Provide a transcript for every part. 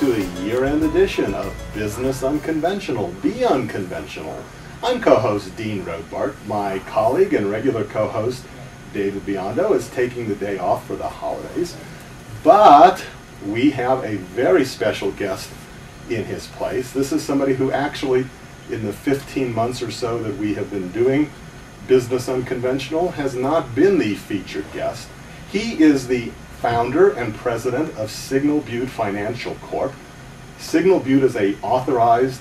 to the year-end edition of Business Unconventional, Be Unconventional. I'm co-host Dean Rotbart. My colleague and regular co-host David Biondo is taking the day off for the holidays, but we have a very special guest in his place. This is somebody who actually, in the 15 months or so that we have been doing Business Unconventional, has not been the featured guest. He is the founder and president of Signal Butte Financial Corp. Signal Butte is a authorized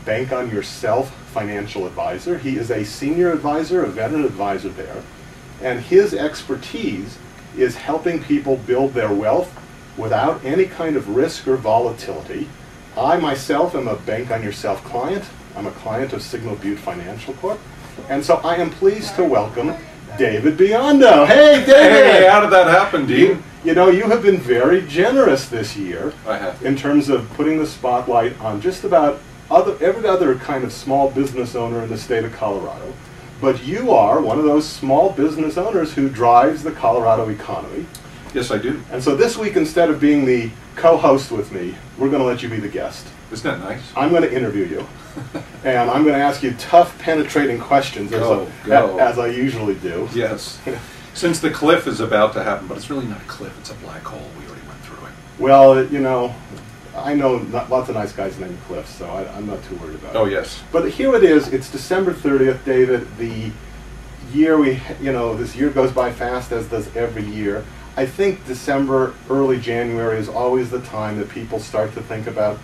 bank-on-yourself financial advisor. He is a senior advisor, a veteran advisor there, and his expertise is helping people build their wealth without any kind of risk or volatility. I myself am a bank-on-yourself client. I'm a client of Signal Butte Financial Corp, and so I am pleased to welcome David Biondo. Hey, David! Hey, how did that happen, Dean? You know, you have been very generous this year. I have. In terms of putting the spotlight on just about every other kind of small business owner in the state of Colorado. But you are one of those small business owners who drives the Colorado economy. Yes, I do. And so this week, instead of being the co-host with me, we're going to let you be the guest. Isn't that nice? I'm going to interview you. And I'm going to ask you tough, penetrating questions as I usually do. Yes. Since the cliff is about to happen, but it's really not a cliff, it's a black hole. We already went through it. Well, you know, I know lots of nice guys named Cliff, so I'm not too worried about it. Oh, yes. But here it is. It's December 30th, David. The year this year goes by fast, as does every year. I think December, early January is always the time that people start to think about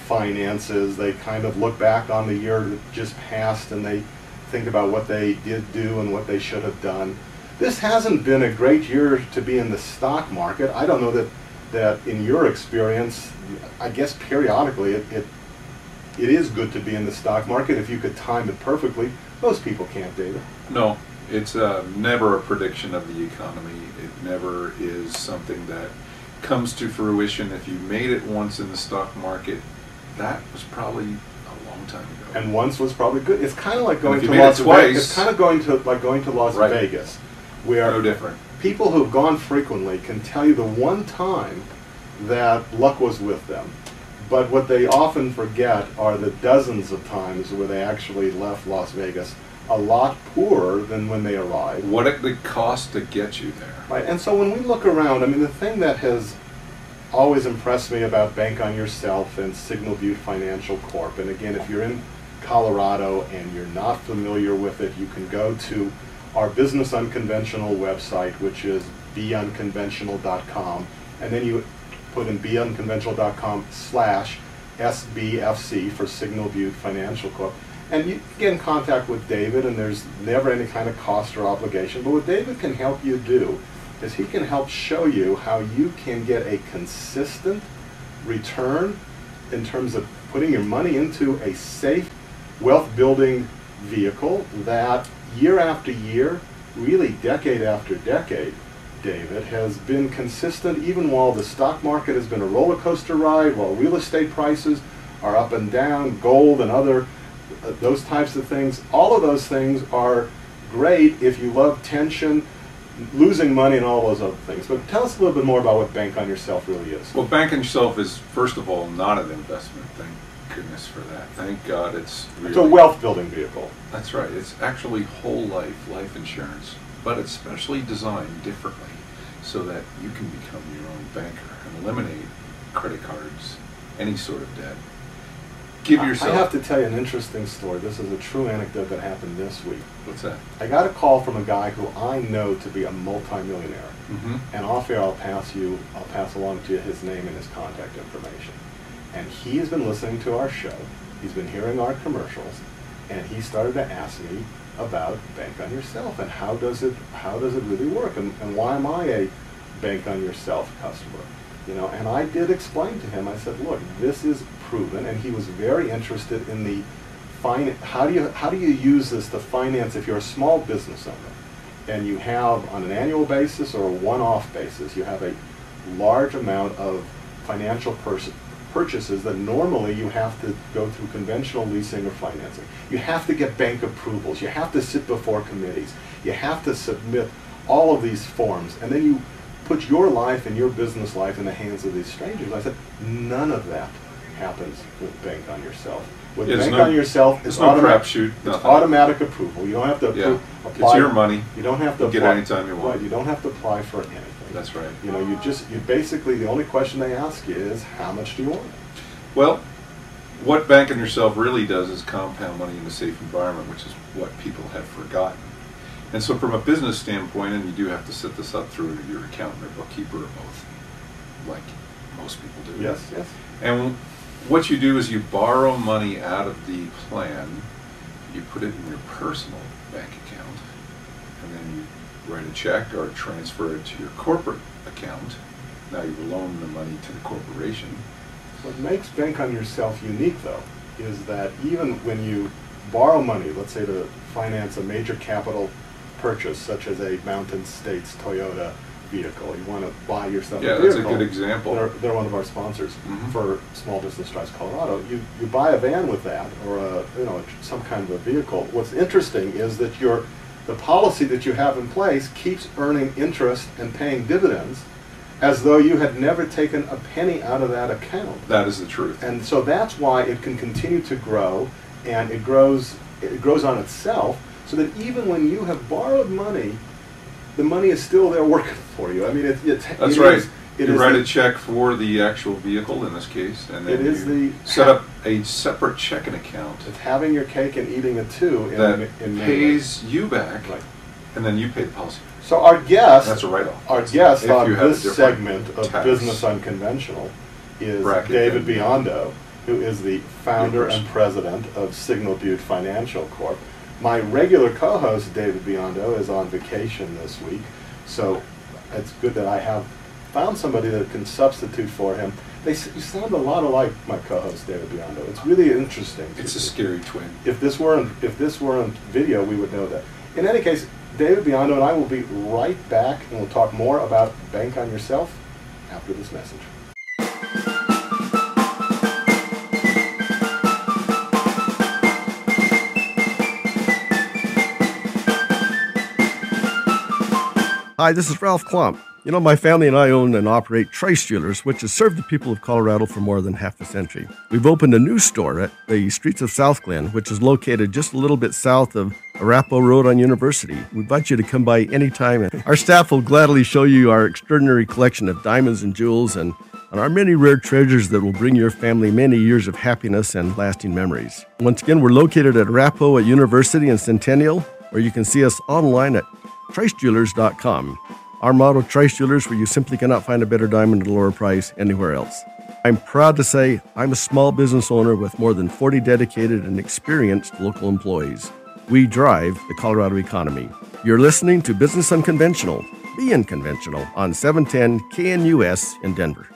finances. They kind of look back on the year that just passed and they think about what they did do and what they should have done. This hasn't been a great year to be in the stock market. I don't know that in your experience, I guess periodically it is good to be in the stock market if you could time it perfectly. Most people can't, David. No, it's never a prediction of the economy. It never is something that comes to fruition. If you made it once in the stock market, that was probably a long time ago. And once was probably good. It's kind of like going to Las Vegas. It's kind of going to Las Vegas, where no different. People who've gone frequently can tell you the one time that luck was with them. But what they often forget are the dozens of times where they actually left Las Vegas a lot poorer than when they arrived. What it would cost to get you there. Right, and so when we look around, I mean, the thing that has always impressed me about Bank on Yourself and Signal Butte Financial Corp, and again, if you're in Colorado and you're not familiar with it, you can go to our Business Unconventional website, which is beunconventional.com, and then you put in beunconventional.com/SBFC for Signal Butte Financial Corp. And you get in contact with David, and there's never any kind of cost or obligation. But what David can help you do is he can help show you how you can get a consistent return in terms of putting your money into a safe wealth-building vehicle that year after year, really decade after decade, David, has been consistent even while the stock market has been a roller coaster ride, while real estate prices are up and down, gold and other those types of things. All of those things are great if you love tension, losing money, and all those other things. But tell us a little bit more about what Bank on Yourself really is. Well, Bank on Yourself is, first of all, not an investment. Thank goodness for that. Thank God it's really... It's a wealth-building vehicle. That's right. It's actually whole life insurance, but it's specially designed differently so that you can become your own banker and eliminate credit cards, any sort of debt. Give yourself... I have to tell you an interesting story. This is a true anecdote that happened this week. What's that? I got a call from a guy who I know to be a multimillionaire. Mm-hmm. And off air I'll pass along to you his name and his contact information. And he has been listening to our show. He's been hearing our commercials, and he started to ask me about Bank on Yourself and how does it really work, and why am I a Bank on Yourself customer? You know, and I did explain to him. I said, look, this is proven, and he was very interested in the how do you use this to finance if you're a small business owner and you have, on an annual basis or a one-off basis, you have a large amount of financial purchases that normally you have to go through conventional leasing or financing. You have to get bank approvals. You have to sit before committees. You have to submit all of these forms, and then you put your life and your business life in the hands of these strangers. I said, none of that happens with Bank on Yourself. With There's Bank no- on Yourself, there's it's no crapshoot, it's nothing. automatic approval. You don't have to Yeah. apply. It's your money. You don't have to You get apply, anytime you want. Right, you don't have to apply for anything. That's right. You know, you basically, the only question they ask you is, how much do you want? Well, what Bank on Yourself really does is compound money in a safe environment, which is what people have forgotten. And so from a business standpoint, and you do have to set this up through your accountant or bookkeeper or both, like most people do. Yes, yes. And what you do is you borrow money out of the plan, you put it in your personal bank account, and then you write a check or transfer it to your corporate account. Now you loan the money to the corporation. What makes Bank on Yourself unique, though, is that even when you borrow money, let's say to finance a major capital purchase, such as a Mountain States Toyota vehicle, you want to buy yourself a vehicle. Yeah, that's a good example. They're one of our sponsors Mhm. for Small Business Drives Colorado. You buy a van with that, or some kind of a vehicle. What's interesting is that the policy that you have in place keeps earning interest and paying dividends, as though you had never taken a penny out of that account. That is the truth. And so that's why it can continue to grow, and it grows on itself, so that even when you have borrowed money, the money is still there working for you. I mean, That's right. You write a check for the actual vehicle in this case, and then you set up a separate checking account It's having your cake and eating it too. that in pays you back, Right. and then you pay the policy. So our guest, That's a write-off. our guest If on you have a this different segment of tax Business Unconventional is bracket David than- Biondo, who is the founder person. and president of Signal Butte Financial Corp. My regular co-host, David Biondo, is on vacation this week, so it's good that I have found somebody that can substitute for him. You sound a lot alike, my co-host, David Biondo. It's really interesting. It's a scary twin. If this were on video, we would know that. In any case, David Biondo and I will be right back, and we'll talk more about Bank on Yourself after this message. Hi, this is Ralph Klump. You know, my family and I own and operate Trice Jewelers, which has served the people of Colorado for more than half a century. We've opened a new store at the streets of South Glen, which is located just a little bit south of Arapahoe Road on University. We invite you to come by anytime, and our staff will gladly show you our extraordinary collection of diamonds and jewels and our many rare treasures that will bring your family many years of happiness and lasting memories. Once again, we're located at Arapahoe at University and Centennial, where you can see us online at tricejewelers.com. Our motto, Trice Jewelers, where you simply cannot find a better diamond at a lower price anywhere else. I'm proud to say I'm a small business owner with more than 40 dedicated and experienced local employees. We drive the Colorado economy. You're listening to Business Unconventional, Be Unconventional, on 710 KNUS in Denver.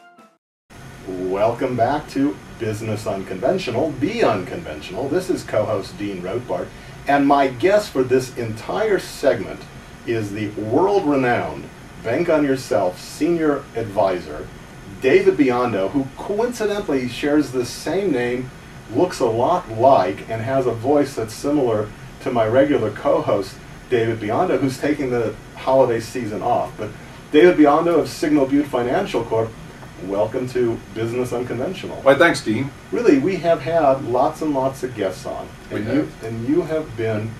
Welcome back to Business Unconventional, Be Unconventional. This is co-host Dean Rotbart, and my guest for this entire segment is the world-renowned Bank on Yourself Senior Advisor, David Biondo, who coincidentally shares the same name, looks a lot like, and has a voice that's similar to my regular co-host, David Biondo, who's taking the holiday season off. But David Biondo of Signal Butte Financial Corp, welcome to Business Unconventional. Why, thanks, Dean. Really, we have had lots and lots of guests on, We and have. you have been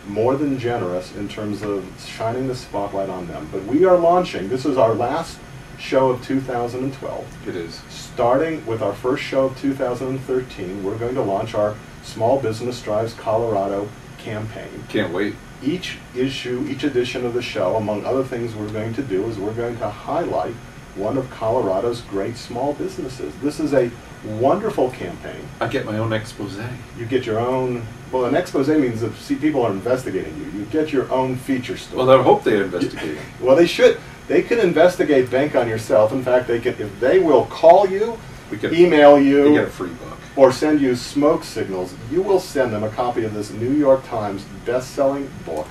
more than generous in terms of shining the spotlight on them. But we are launching, this is our last show of 2012. It is. Starting with our first show of 2013, we're going to launch our Small Business Drives Colorado campaign. Can't wait. Each edition of the show, among other things we're going to do, is we're going to highlight one of Colorado's great small businesses. This is a wonderful campaign. I get my own expose. You get your own, well, an expose means that people are investigating you. You get your own feature story. Well, I hope they investigate. Well, they should. They can investigate Bank on Yourself. In fact, they can, if they will call you, email you, They get a free book. or send you smoke signals, you will send them a copy of this New York Times best-selling book.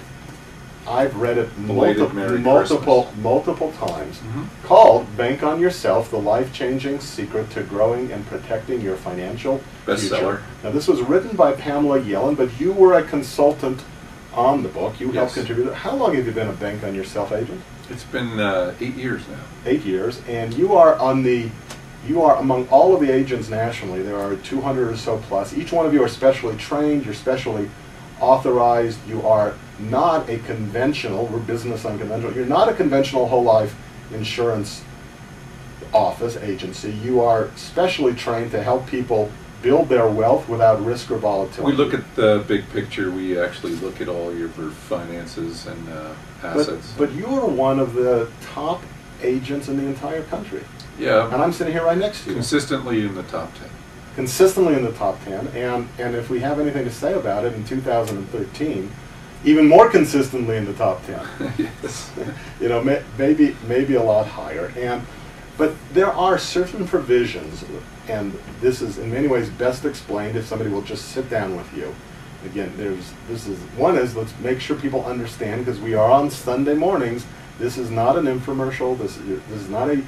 I've read it Belated Merry multiple Christmas. times, Mhm. called Bank on Yourself, The Life-Changing Secret to Growing and Protecting Your Financial Bestseller. Future. Now, this was written by Pamela Yellen, but you were a consultant on the book. You helped Yes. contribute. How long have you been a Bank on Yourself agent? It's been 8 years now. 8 years, and you are on the You are among all of the agents nationally. There are 200 or so plus. Each one of you are specially trained. You're specially authorized. You are not a conventional, we're business unconventional. You're not a conventional whole life insurance office agency. You are specially trained to help people build their wealth without risk or volatility. We look at the big picture. We actually look at all your finances and assets. But you are one of the top agents in the entire country. Yeah. And I'm sitting here right next to you. Consistently in the top 10. Consistently in the top 10. And if we have anything to say about it, in 2013, even more consistently in the top 10. Yes. You know, maybe a lot higher. But there are certain provisions, and this is in many ways best explained if somebody will just sit down with you. Again, one is let's make sure people understand, because we are on Sunday mornings. This is not an infomercial. This is not a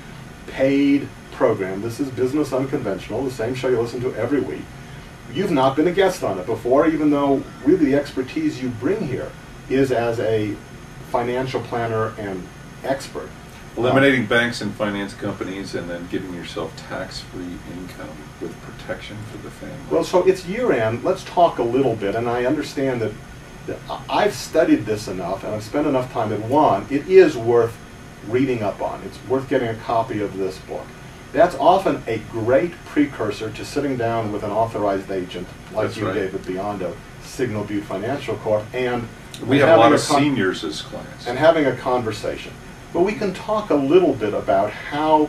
paid program. This is Business Unconventional, the same show you listen to every week. You've not been a guest on it before, even though really the expertise you bring here is as a financial planner and expert. Eliminating banks and finance companies and then giving yourself tax-free income with protection for the family. Well, so it's year-end. Let's talk a little bit, and I understand that I've studied this enough and I've spent enough time at one. It is worth reading up on. It's worth getting a copy of this book. That's often a great precursor to sitting down with an authorized agent like That's you, right. David Biondo, Signal Butte Financial Corp, and we have a lot of seniors as clients. And having a conversation. But we can talk a little bit about how,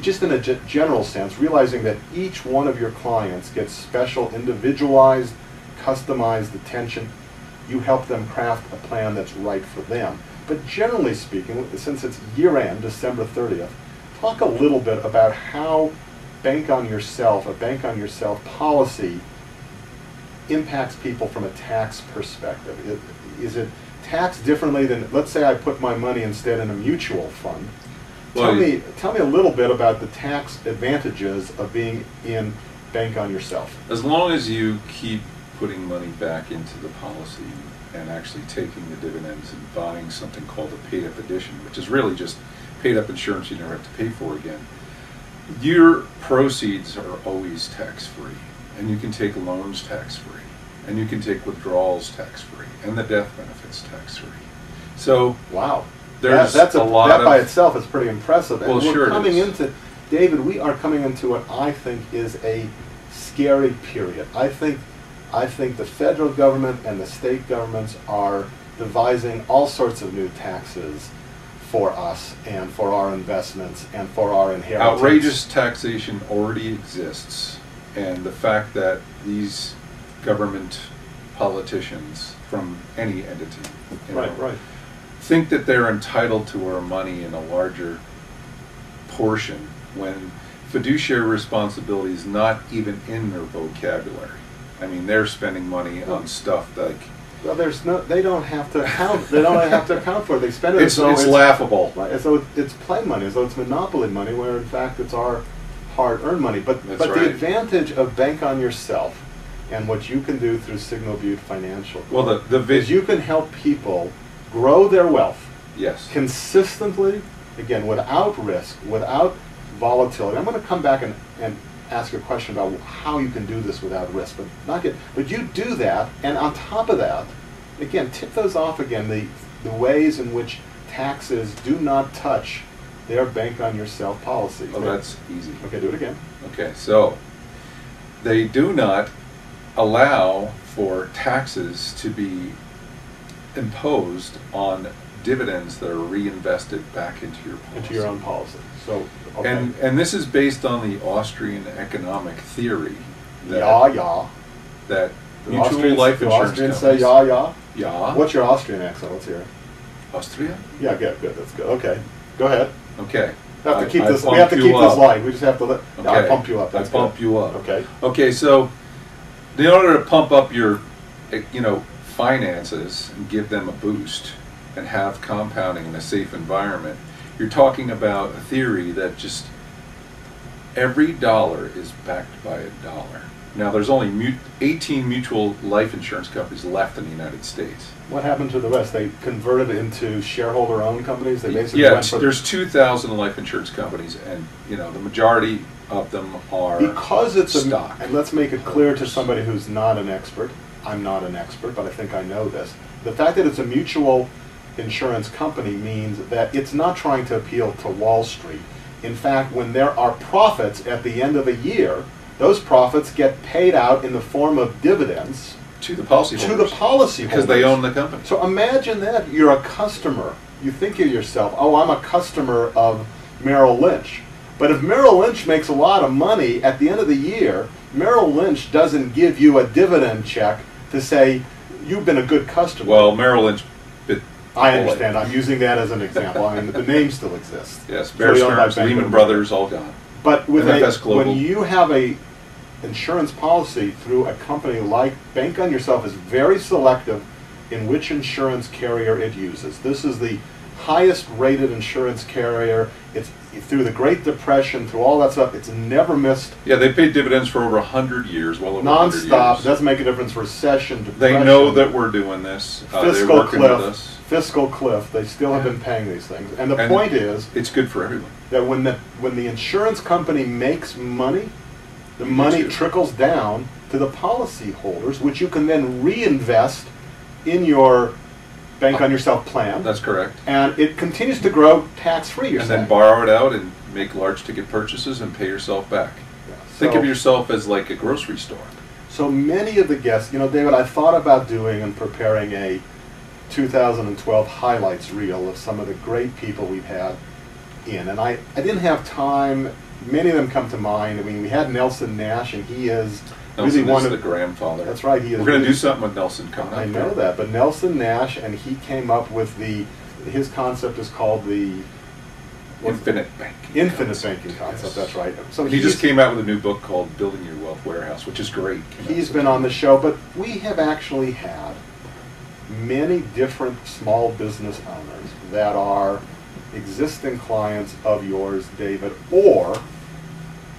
just in a general sense, realizing that each one of your clients gets special, individualized, customized attention. You help them craft a plan that's right for them. But generally speaking, since it's year-end, December 30th, talk a little bit about how a bank on yourself policy impacts people from a tax perspective. Is it taxed differently than, let's say I put my money instead in a mutual fund? Tell me a little bit about the tax advantages of being in bank on yourself. As long as you keep putting money back into the policy and actually taking the dividends and buying something called a paid-up edition, which is really just paid-up insurance you never have to pay for again, your proceeds are always tax-free, and you can take loans tax-free, and you can take withdrawals tax-free, and the death benefits tax-free. So wow, there's that by of, itself is pretty impressive. And well, sure coming into, David, we are coming into what I think is a scary period. I think the federal government and the state governments are devising all sorts of new taxes for us and for our investments and for our inheritance. Outrageous taxation already exists, and the fact that these government politicians from any entity right. think that they're entitled to our money in a larger portion when fiduciary responsibility is not even in their vocabulary. I mean, they're spending money on stuff like, well, they don't have to account. They don't have to account for it. They spend it as though it's laughable. Right, as though it's play money, as though it's monopoly money, where in fact it's our hard-earned money. But That's right. The advantage of bank on yourself and what you can do through Signal Butte Financial Corp, well, is you can help people grow their wealth. Yes. Consistently, again, without risk, without volatility. I'm going to come back and ask a question about how you can do this without risk, but you do that, and on top of that, again, tip those off again, the ways in which taxes do not touch their bank on yourself policy. Oh, that's easy. Okay, do it again. Okay, so they do not allow for taxes to be imposed on dividends that are reinvested back into your policy. Into your own policy. So, okay. And this is based on the Austrian economic theory that that mutual life insurance Austrians companies say yeah. What's your Austrian accent? Let's hear it. Austria? Yeah, good. That's good. Okay, go ahead. Okay. We have to keep this light. We just have to let. Okay. I pump you up. That's I pump you up. Okay. Okay. So, in order to pump up your, finances and give them a boost and have compounding in a safe environment, you're talking about a theory that just every dollar is backed by a dollar. Now, there's only 18 mutual life insurance companies left in the United States. What happened to the rest? They converted into shareholder-owned companies? They basically Yeah, went for there's 2,000 life insurance companies, and the majority of them are because it's stock. and let's make it clear to somebody who's not an expert. I'm not an expert, but I think I know this. The fact that it's a mutual insurance company means that it's not trying to appeal to Wall Street. In fact, when there are profits at the end of a year, those profits get paid out in the form of dividends to the policyholders. Because they own the company. So imagine that you're a customer. You think of yourself, oh, I'm a customer of Merrill Lynch. But if Merrill Lynch makes a lot of money at the end of the year, Merrill Lynch doesn't give you a dividend check to say, you've been a good customer. Well, Merrill Lynch bit. I understand. I'm using that as an example. I mean, the name still exists. Yes, Bear Stearns, Lehman Brothers, all gone. But with Global. when you have a insurance policy through a company like Bank on Yourself is very selective in which insurance carrier it uses. This is the highest rated insurance carrier. It's through the Great Depression, through all that stuff, it's never missed. Yeah, they paid dividends for over 100 years, well over 100 years. Non-stop, doesn't make a difference, recession, depression. They know that we're doing this. They're working with us. Fiscal cliff, they still have been paying these things. And the point is, it's good for everyone. That when the insurance company makes money, the money trickles down to the policyholders, which you can then reinvest in your Bank on Yourself plan. That's correct. And it continues to grow tax-free, and then borrow it out and make large ticket purchases and pay yourself back. Yeah, think of yourself as like a grocery store. So many of the guests, David, I thought about doing and preparing a 2012 highlights reel of some of the great people we've had in. And I didn't have time. Many of them come to mind. I mean, we had Nelson Nash, and he is Nelson is the grandfather. That's right. He is. We're going to do something with Nelson coming up. I know that, but Nelson Nash, and he came up with his concept is called the infinite banking. Infinite banking concept. Yes. That's right. So he just came out with a new book called Building Your Wealth Warehouse, which is great. He's been on the show, but we have actually had many different small business owners that are existing clients of yours, David, or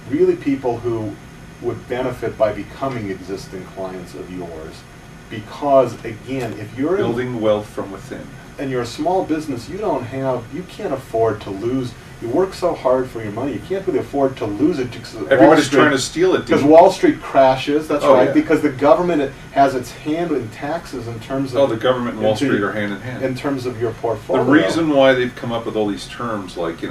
really people who would benefit by becoming existing clients of yours, because again, if you're building wealth from within and you're a small business, you can't afford to lose. You work so hard for your money, you can't really afford to lose it. Everybody's trying to steal it because Wall Street crashes. That's right. Yeah. Because the government has its hand in taxes in terms of the government and Wall Street are hand in hand in terms of your portfolio. The reason why they've come up with all these terms like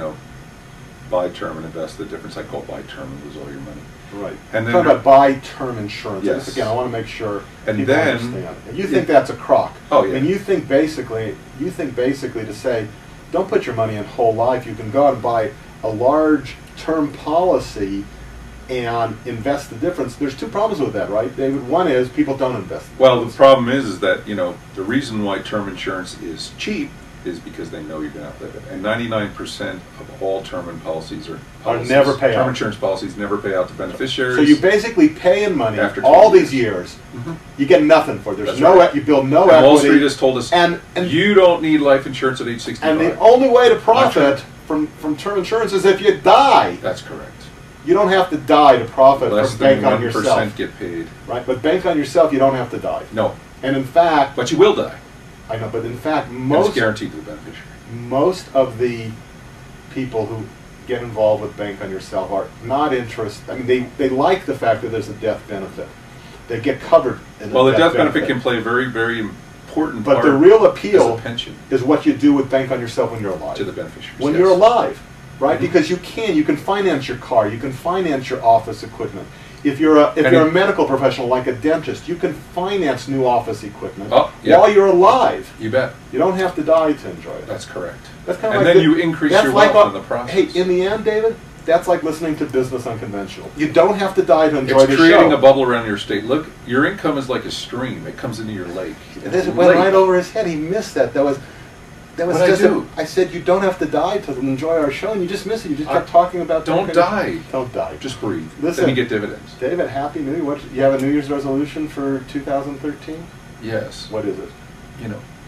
buy term and invest, the difference I call buy term and lose all your money. Right. And then talking about buy term insurance. Yes. Again, I want to make sure and people then, understand. And you think that's a crock. Oh yeah. And you think basically to say, don't put your money in whole life. You can go out and buy a large term policy and invest the difference. There's two problems with that, right, David? One is people don't invest. Well, the problem is that the reason why term insurance is cheap is because they know you're going to outlive it. And 99% of all term policies never pay out. Term insurance policies never pay out to beneficiaries. So you basically pay in money after all these years. Mm-hmm. You get nothing for it. There's you build no equity. Wall Street has told us and you don't need life insurance at age 65. And the only way to profit from term insurance is if you die. That's correct. You don't have to die to profit from Bank on Yourself. Less than 1% get paid. Right, but Bank on Yourself, you don't have to die. No. And in fact... But you will die. I know, but in fact, it's guaranteed to the beneficiary. Most of the people who get involved with Bank on Yourself are not interested. I mean, they like the fact that there's a death benefit. They get covered in the death benefit can play a very, very important part. But the real appeal pension is what you do with Bank on Yourself when you're alive. To the beneficiaries. When you're alive, right? Mm-hmm. Because you can finance your car, you can finance your office equipment. If you're a medical professional like a dentist, you can finance new office equipment while you're alive. You bet. You don't have to die to enjoy it. That's correct. That's kind of and then you increase your wealth in the process. Hey, in the end, David, that's like listening to Business Unconventional. You don't have to die to enjoy the show. It's creating a bubble around your estate. Look, your income is like a stream. It comes into your lake. This went right over his head. He missed that. That was just I said you don't have to die to enjoy our show, and you just missed it. You just kept talking about don't die. Don't die. Just breathe. Listen, then you get dividends. David, Happy New Year. You have a New Year's resolution for 2013? Yes. What is it?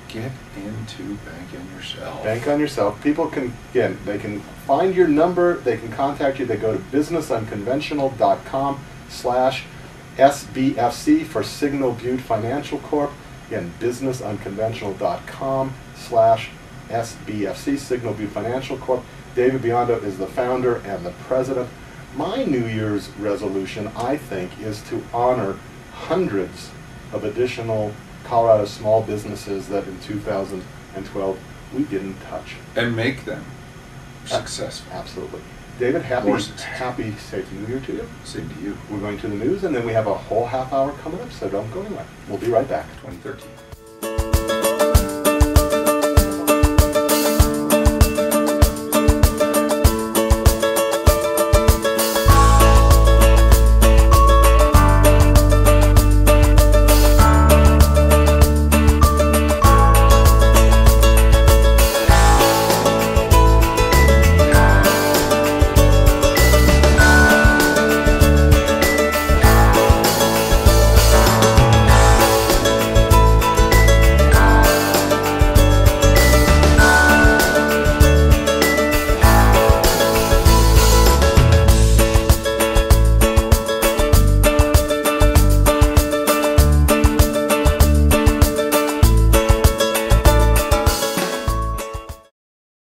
Get into Bank on Yourself. Bank on Yourself. People can, again, they can find your number, they can contact you, they go to businessunconventional.com/ SBFC for Signal Butte Financial Corp. Again, businessunconventional.com/SBFC, Signal Butte Financial Corp. David Biondo is the founder and the president. My New Year's resolution, I think, is to honor hundreds of additional Colorado small businesses that in 2012 we didn't touch. And make them successful. Absolutely. David, happy safe New Year to you. Same to you. We're going to the news, and then we have a whole half hour coming up, so don't go anywhere. We'll be right back. 2013.